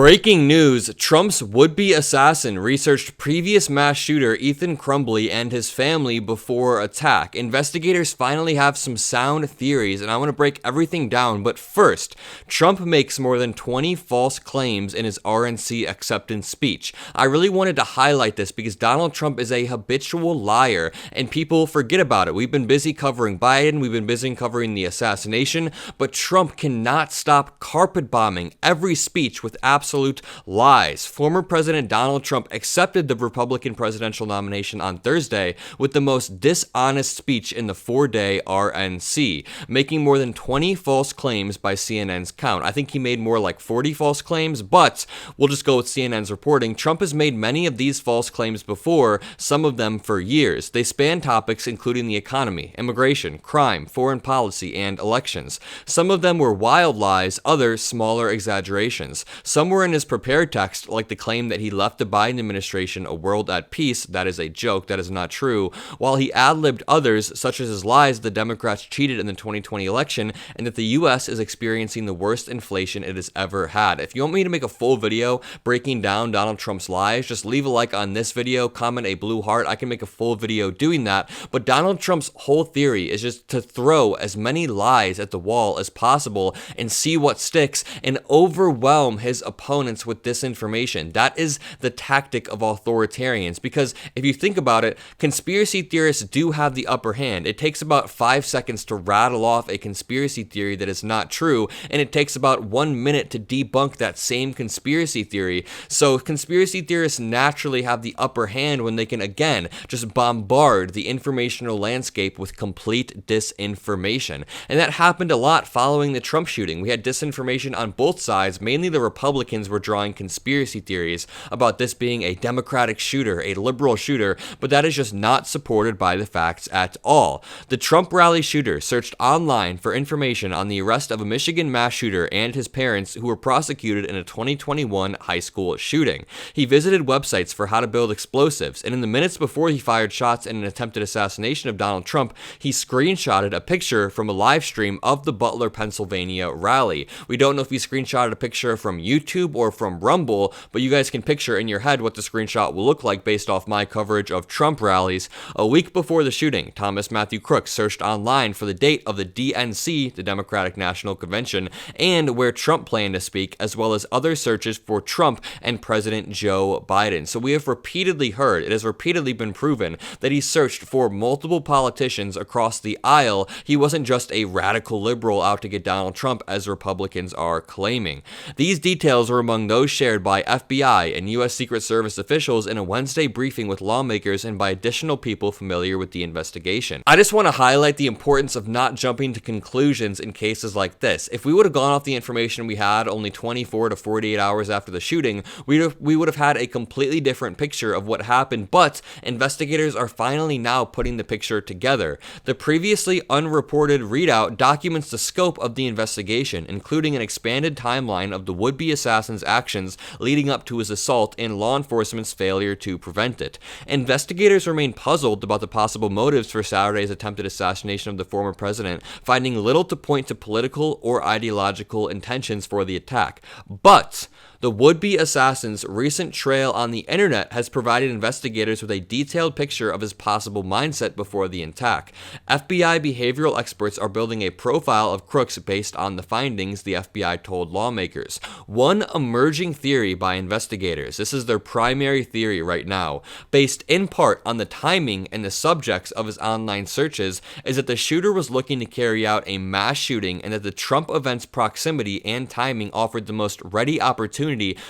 Breaking news, Trump's would-be assassin researched previous mass shooter Ethan Crumbley and his family before attack. Investigators finally have some sound theories, and I want to break everything down, but first, Trump makes more than 20 false claims in his RNC acceptance speech. I really wanted to highlight this because Donald Trump is a habitual liar, and people forget about it. We've been busy covering Biden, we've been busy covering the assassination, but Trump cannot stop carpet bombing every speech with absolute lies. Former President Donald Trump accepted the Republican presidential nomination on Thursday with the most dishonest speech in the 4-day RNC, making more than 20 false claims by CNN's count. I think he made more like 40 false claims, but we'll just go with CNN's reporting. Trump has made many of these false claims before, some of them for years. They span topics including the economy, immigration, crime, foreign policy, and elections. Some of them were wild lies, others smaller exaggerations. Some were in his prepared text, like the claim that he left the Biden administration a world at peace. That is a joke, that is not true, while he ad-libbed others, such as his lies the Democrats cheated in the 2020 election and that the US is experiencing the worst inflation it has ever had. If you want me to make a full video breaking down Donald Trump's lies, just leave a like on this video, comment a blue heart. I can make a full video doing that, but Donald Trump's whole theory is just to throw as many lies at the wall as possible and see what sticks and overwhelm his opponents with disinformation. That is the tactic of authoritarians, because if you think about it, conspiracy theorists do have the upper hand. It takes about 5 seconds to rattle off a conspiracy theory that is not true, and it takes about 1 minute to debunk that same conspiracy theory. So conspiracy theorists naturally have the upper hand when they can, again, just bombard the informational landscape with complete disinformation. And that happened a lot following the Trump shooting. We had disinformation on both sides. Mainly the Republicans were drawing conspiracy theories about this being a Democratic shooter, a liberal shooter, but that is just not supported by the facts at all. The Trump rally shooter searched online for information on the arrest of a Michigan mass shooter and his parents who were prosecuted in a 2021 high school shooting. He visited websites for how to build explosives, and in the minutes before he fired shots in an attempted assassination of Donald Trump, he screenshotted a picture from a live stream of the Butler, Pennsylvania rally. We don't know if he screenshotted a picture from YouTube or from Rumble, but you guys can picture in your head what the screenshot will look like based off my coverage of Trump rallies. A week before the shooting, Thomas Matthew Crooks searched online for the date of the DNC, the Democratic National Convention, and where Trump planned to speak, as well as other searches for Trump and President Joe Biden. So we have repeatedly heard, it has repeatedly been proven, that he searched for multiple politicians across the aisle. He wasn't just a radical liberal out to get Donald Trump, as Republicans are claiming. These details were among those shared by FBI and U.S. Secret Service officials in a Wednesday briefing with lawmakers and by additional people familiar with the investigation. I just want to highlight the importance of not jumping to conclusions in cases like this. If we would have gone off the information we had only 24 to 48 hours after the shooting, we would have had a completely different picture of what happened, but investigators are finally now putting the picture together. The previously unreported readout documents the scope of the investigation, including an expanded timeline of the would-be assassin's actions leading up to his assault and law enforcement's failure to prevent it. Investigators remain puzzled about the possible motives for Saturday's attempted assassination of the former president, finding little to point to political or ideological intentions for the attack. But the would-be assassin's recent trail on the internet has provided investigators with a detailed picture of his possible mindset before the attack. FBI behavioral experts are building a profile of Crooks based on the findings, the FBI told lawmakers. One emerging theory by investigators, this is their primary theory right now, based in part on the timing and the subjects of his online searches, is that the shooter was looking to carry out a mass shooting and that the Trump event's proximity and timing offered the most ready opportunity,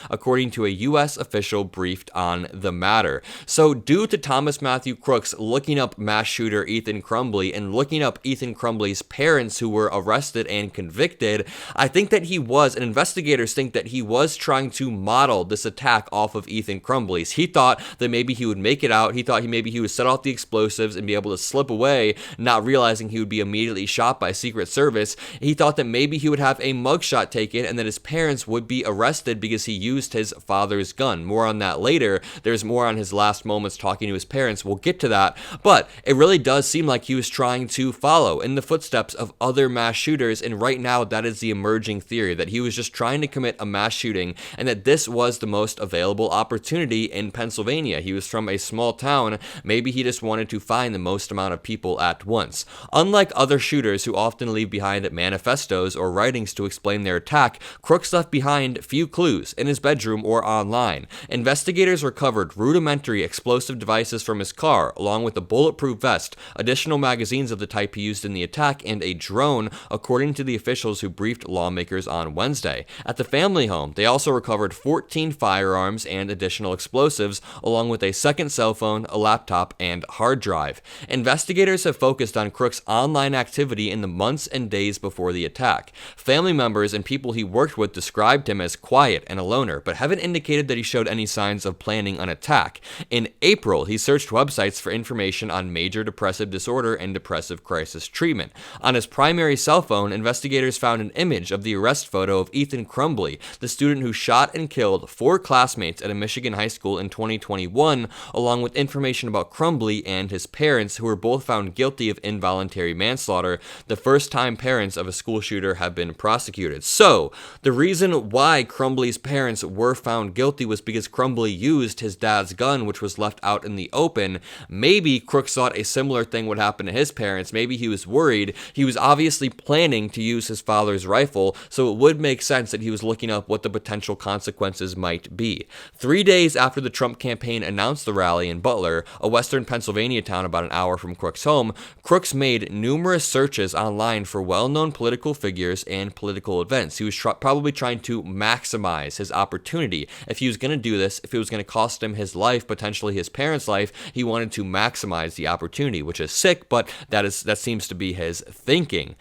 according to a U.S. official briefed on the matter. So due to Thomas Matthew Crooks looking up mass shooter Ethan Crumbley and looking up Ethan Crumbley's parents who were arrested and convicted, I think that he was, and investigators think that he was trying to model this attack off of Ethan Crumbley's. He thought that maybe he would make it out. He thought maybe he would set off the explosives and be able to slip away, not realizing he would be immediately shot by Secret Service. He thought that maybe he would have a mugshot taken and that his parents would be arrested because he used his father's gun. More on that later. There's more on his last moments talking to his parents. We'll get to that. But it really does seem like he was trying to follow in the footsteps of other mass shooters, and right now that is the emerging theory, that he was just trying to commit a mass shooting shooting, and that this was the most available opportunity in Pennsylvania. He was from a small town. Maybe he just wanted to find the most amount of people at once. Unlike other shooters who often leave behind manifestos or writings to explain their attack, Crooks left behind few clues in his bedroom or online. Investigators recovered rudimentary explosive devices from his car, along with a bulletproof vest, additional magazines of the type he used in the attack, and a drone, according to the officials who briefed lawmakers on Wednesday. At the family home, they also recovered 14 firearms and additional explosives, along with a second cell phone, a laptop, and hard drive. Investigators have focused on Crooks' online activity in the months and days before the attack. Family members and people he worked with described him as quiet and a loner, but haven't indicated that he showed any signs of planning an attack. In April, he searched websites for information on major depressive disorder and depressive crisis treatment. On his primary cell phone, investigators found an image of the arrest photo of Ethan Crumbley, the student who shot and killed 4 classmates at a Michigan high school in 2021, along with information about Crumbley and his parents, who were both found guilty of involuntary manslaughter, the first time parents of a school shooter have been prosecuted. So, the reason why Crumbley's parents were found guilty was because Crumbley used his dad's gun, which was left out in the open. Maybe Crooks thought a similar thing would happen to his parents. Maybe he was worried. He was obviously planning to use his father's rifle, so it would make sense that he was looking up what the potential consequences might be. 3 days after the Trump campaign announced the rally in Butler, a western Pennsylvania town about an hour from Crooks' home, Crooks made numerous searches online for well-known political figures and political events. He was probably trying to maximize his opportunity. If he was going to do this, if it was going to cost him his life, potentially his parents' life, he wanted to maximize the opportunity, which is sick, but that seems to be his thinking.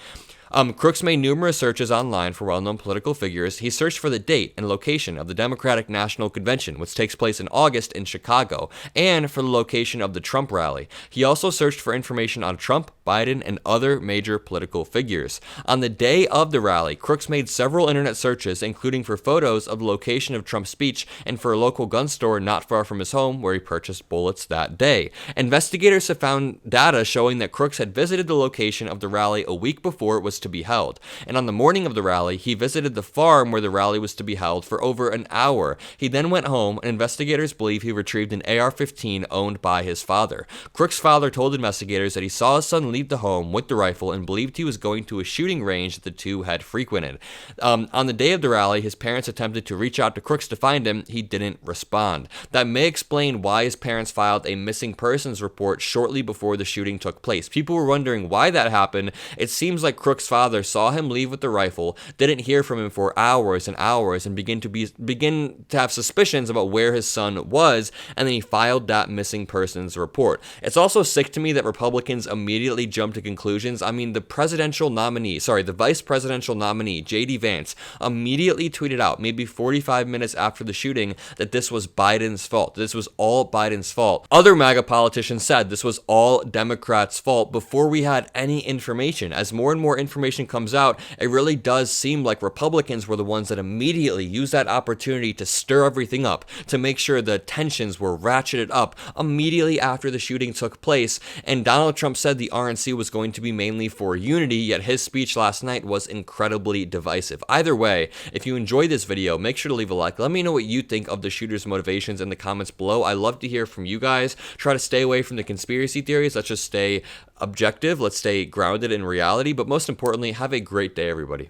Crooks made numerous searches online for well-known political figures. He searched for the date and location of the Democratic National Convention, which takes place in August in Chicago, and for the location of the Trump rally. He also searched for information on Trump, Biden, and other major political figures. On the day of the rally, Crooks made several internet searches, including for photos of the location of Trump's speech and for a local gun store not far from his home where he purchased bullets that day. Investigators have found data showing that Crooks had visited the location of the rally a week before it was to be held. And on the morning of the rally, he visited the farm where the rally was to be held for over an hour. He then went home, and investigators believe he retrieved an AR-15 owned by his father. Crooks' father told investigators that he saw his son leave the home with the rifle and believed he was going to a shooting range that the two had frequented. On the day of the rally, his parents attempted to reach out to Crooks to find him. He didn't respond. That may explain why his parents filed a missing persons report shortly before the shooting took place. People were wondering why that happened. It seems like Crooks' father saw him leave with the rifle, didn't hear from him for hours and hours, and begin to have suspicions about where his son was, and then he filed that missing persons report. It's also sick to me that Republicans immediately jumped to conclusions. I mean, the vice presidential nominee, J.D. Vance, immediately tweeted out, maybe 45 minutes after the shooting, that this was Biden's fault. This was all Biden's fault. Other MAGA politicians said this was all Democrats' fault before we had any information. As more and more information comes out, it really does seem like Republicans were the ones that immediately used that opportunity to stir everything up, to make sure the tensions were ratcheted up immediately after the shooting took place. And Donald Trump said the RNC was going to be mainly for unity, yet his speech last night was incredibly divisive. Either way, if you enjoyed this video, make sure to leave a like. Let me know what you think of the shooter's motivations in the comments below. I love to hear from you guys. Try to stay away from the conspiracy theories. Let's just stay objective. Let's stay grounded in reality. But most importantly, have a great day, everybody.